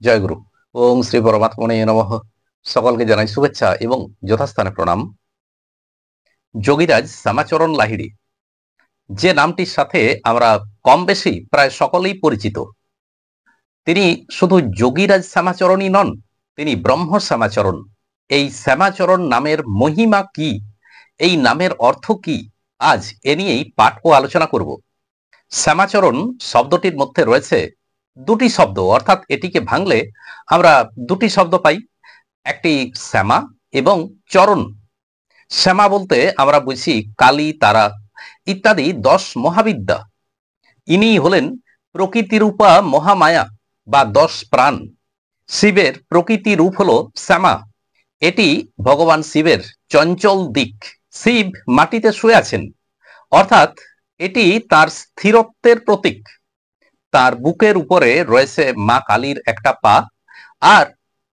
জয়গুরু। ওং শ্রী পরমাত্মনে নমঃ। সকলকে জানাই শুভেচ্ছা এবং যথাস্থানে প্রণাম। যোগীরাজ শ্যামাচরণ লাহিড়ী, যে নামটির সাথে আমরা কম বেশি প্রায় সকলেই পরিচিত, তিনি শুধু যোগীরাজ শ্যামাচরণই নন, তিনি ব্রহ্ম শ্যামাচরণ। এই শ্যামাচরণ নামের মহিমা কি, এই নামের অর্থ কি, আজ এ নিয়েই পাঠ ও আলোচনা করব। শ্যামাচরণ শব্দটির মধ্যে রয়েছে দুটি শব্দ, অর্থাৎ এটিকে ভাঙলে আমরা দুটি শব্দ পাই, একটি শ্যামা এবং চরণ। শ্যামা বলতে আমরা বুঝি কালী, তারা ইত্যাদি 10 মহাবিদ্যা। ইনি হলেন প্রকৃতিরূপা মহামায়া বা 10 প্রাণ। শিবের প্রকৃতি রূপ হলো শ্যামা, এটি ভগবান শিবের চঞ্চল দিক। শিব মাটিতে শুয়ে আছেন, অর্থাৎ এটি তার স্থিরত্বের প্রতীক। তার বুকের উপরে রয়েছে মা কালীর একটা পা, আর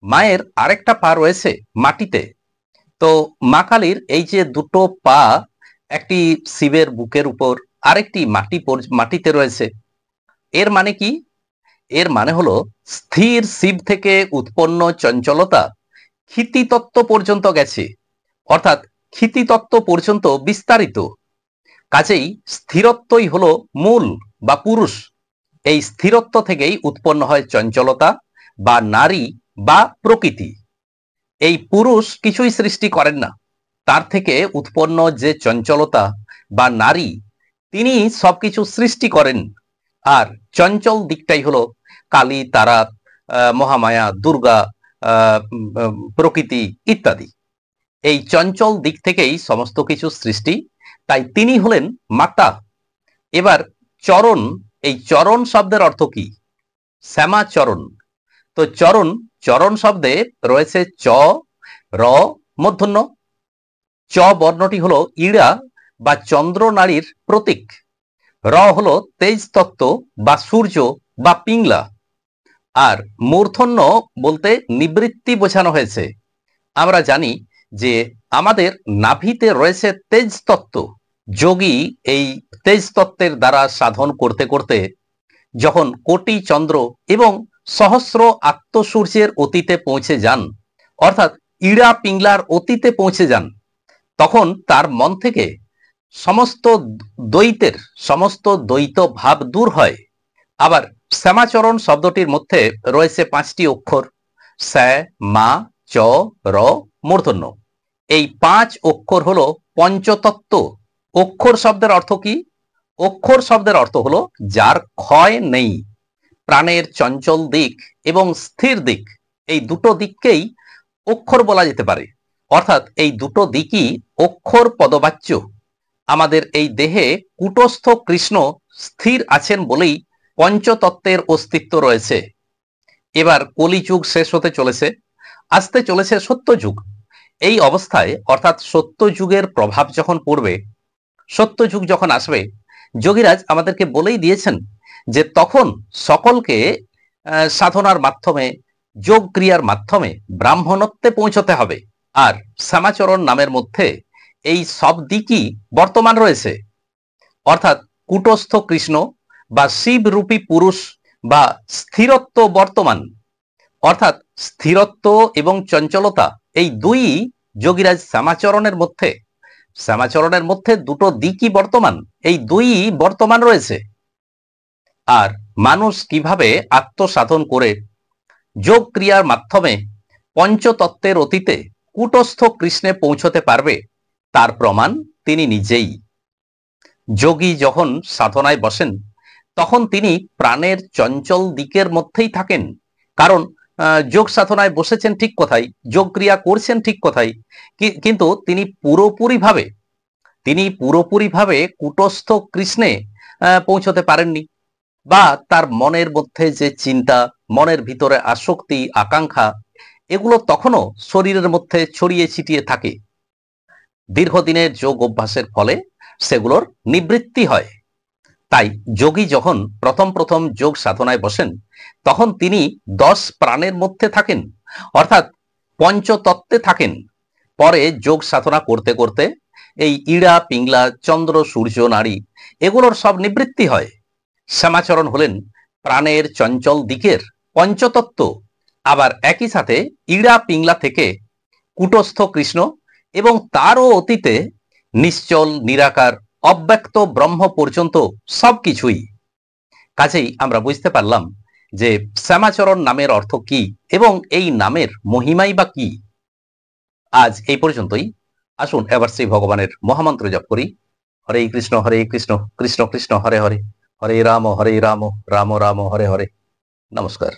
মায়ের আরেকটা পা রয়েছে মাটিতে। তো মা কালীর এই যে দুটো পা, একটি শিবের বুকের উপর, আরেকটি মাটিতে রয়েছে, এর মানে কি? এর মানে হলো স্থির শিব থেকে উৎপন্ন চঞ্চলতা ক্ষিতিতত্ত্ব পর্যন্ত গেছে, অর্থাৎ ক্ষিতিতত্ত্ব পর্যন্ত বিস্তারিত। কাজেই স্থিরত্বই হলো মূল বা পুরুষ। এই স্থিরত্ব থেকেই উৎপন্ন হয় চঞ্চলতা বা নারী বা প্রকৃতি। এই পুরুষ কিছুই সৃষ্টি করেন না, তার থেকে উৎপন্ন যে চঞ্চলতা বা নারী, তিনি সবকিছু সৃষ্টি করেন। আর চঞ্চল দিকটাই হলো কালী, তারা, মহামায়া, দুর্গা, প্রকৃতি ইত্যাদি। এই চঞ্চল দিক থেকেই সমস্ত কিছু সৃষ্টি, তাই তিনি হলেন মাতা। এবার চরণ, এই চরণ শব্দের অর্থ কি? শ্যামাচরণ। তো চরণ, চরণ শব্দে রয়েছে চ, র মূর্ধন্য। চ বর্ণটি হলো ইড়া বা চন্দ্র নারীর প্রতীক। র হলো তেজ তত্ত্ব বা সূর্য বা পিংলা। আর মূর্ধন্য বলতে নিবৃত্তি বোঝানো হয়েছে। আমরা জানি যে আমাদের নাভিতে রয়েছে তেজ তত্ত্ব। যোগী এই তেজ তত্ত্বের দ্বারা সাধন করতে করতে যখন কোটি চন্দ্র এবং সহস্র আত্মসূর্যের অতীতে পৌঁছে যান, অর্থাৎ ইড়া পিংলার অতীতে পৌঁছে যান, তখন তার মন থেকে সমস্ত দ্বৈত ভাব দূর হয়। আবার শ্যামাচরণ শব্দটির মধ্যে রয়েছে 5টি অক্ষর, স্যা, মা, চ, র, মূর্ধন্য। এই 5 অক্ষর হলো পঞ্চতত্ত্ব। অক্ষর শব্দের অর্থ কি? অক্ষর শব্দের অর্থ হলো যার ক্ষয় নেই। প্রাণের চঞ্চল দিক এবং স্থির দিক, এই দুটো দিককেই অক্ষর বলা যেতে পারে। অর্থাৎ এই দুটো দিকই অক্ষর পদবাচ্য। আমাদের এই দেহে কূটস্থ কৃষ্ণ স্থির আছেন বলেই পঞ্চতত্ত্বের অস্তিত্ব রয়েছে। এবার কলিযুগ শেষ হতে চলেছে, আসতে চলেছে সত্যযুগ। এই অবস্থায়, অর্থাৎ সত্যযুগের প্রভাব যখন পড়বে, সত্যযুগ যখন আসবে, যোগীরাজ আমাদেরকে বলেই দিয়েছেন যে তখন সকলকে সাধনার মাধ্যমে, যোগ ক্রিয়ার মাধ্যমে ব্রাহ্মণত্বে পৌঁছতে হবে। আর শ্যামাচরণ নামের মধ্যে এই সব দিকই বর্তমান রয়েছে, অর্থাৎ কূটস্থ কৃষ্ণ বা শিব রূপী পুরুষ বা স্থিরত্ব বর্তমান। অর্থাৎ স্থিরত্ব এবং চঞ্চলতা, এই দুই যোগীরাজ শ্যামাচরণের মধ্যে দুটো দিকই বর্তমান, এই দুই বর্তমান রয়েছে। আর মানুষ কিভাবে আত্মসাধন করে যোগ ক্রিয়ার মাধ্যমে পঞ্চতত্ত্বের অতীতে কূটস্থ কৃষ্ণে পৌঁছতে পারবে, তার প্রমাণ তিনি নিজেই। যোগী যখন সাধনায় বসেন, তখন তিনি প্রাণের চঞ্চল দিকের মধ্যেই থাকেন। কারণ যোগ সাধনায় বসেছেন ঠিক কথাই, যোগ ক্রিয়া করছেন ঠিক কথাই, কিন্তু তিনি পুরোপুরিভাবে কূটস্থ কৃষ্ণে পৌঁছতে পারেননি। বা তার মনের মধ্যে যে চিন্তা, মনের ভিতরে আসক্তি, আকাঙ্ক্ষা, এগুলো তখনও শরীরের মধ্যে ছড়িয়ে ছিটিয়ে থাকে। দীর্ঘদিনের যোগ অভ্যাসের ফলে সেগুলোর নিবৃত্তি হয়। তাই যোগী যখন প্রথম যোগ সাধনায় বসেন, তখন তিনি 10 প্রাণের মধ্যে থাকেন, অর্থাৎ পঞ্চতত্ত্বে থাকেন। পরে যোগ সাধনা করতে করতে এই ইড়া পিংলা, চন্দ্র সূর্য নারী, এগুলোর সব নিবৃত্তি হয়। শ্যামাচরণ হলেন প্রাণের চঞ্চল দিকের পঞ্চতত্ত্ব, আবার একই সাথে ইড়া পিংলা থেকে কুটস্থ কৃষ্ণ এবং তারও অতীতে নিশ্চল, নিরাকার, অব্যক্ত ব্রহ্ম পর্যন্ত সবকিছুই। কাজেই আমরা বুঝতে পারলাম যে শ্যামাচরণ নামের অর্থ কি এবং এই নামের মহিমাই বা কি। আজ এই পর্যন্তই। আসুন এবার শ্রী ভগবানের মহামন্ত্র জপ করি। হরে কৃষ্ণ কৃষ্ণ কৃষ্ণ হরে হরে, হরে রাম রাম রাম হরে হরে। নমস্কার।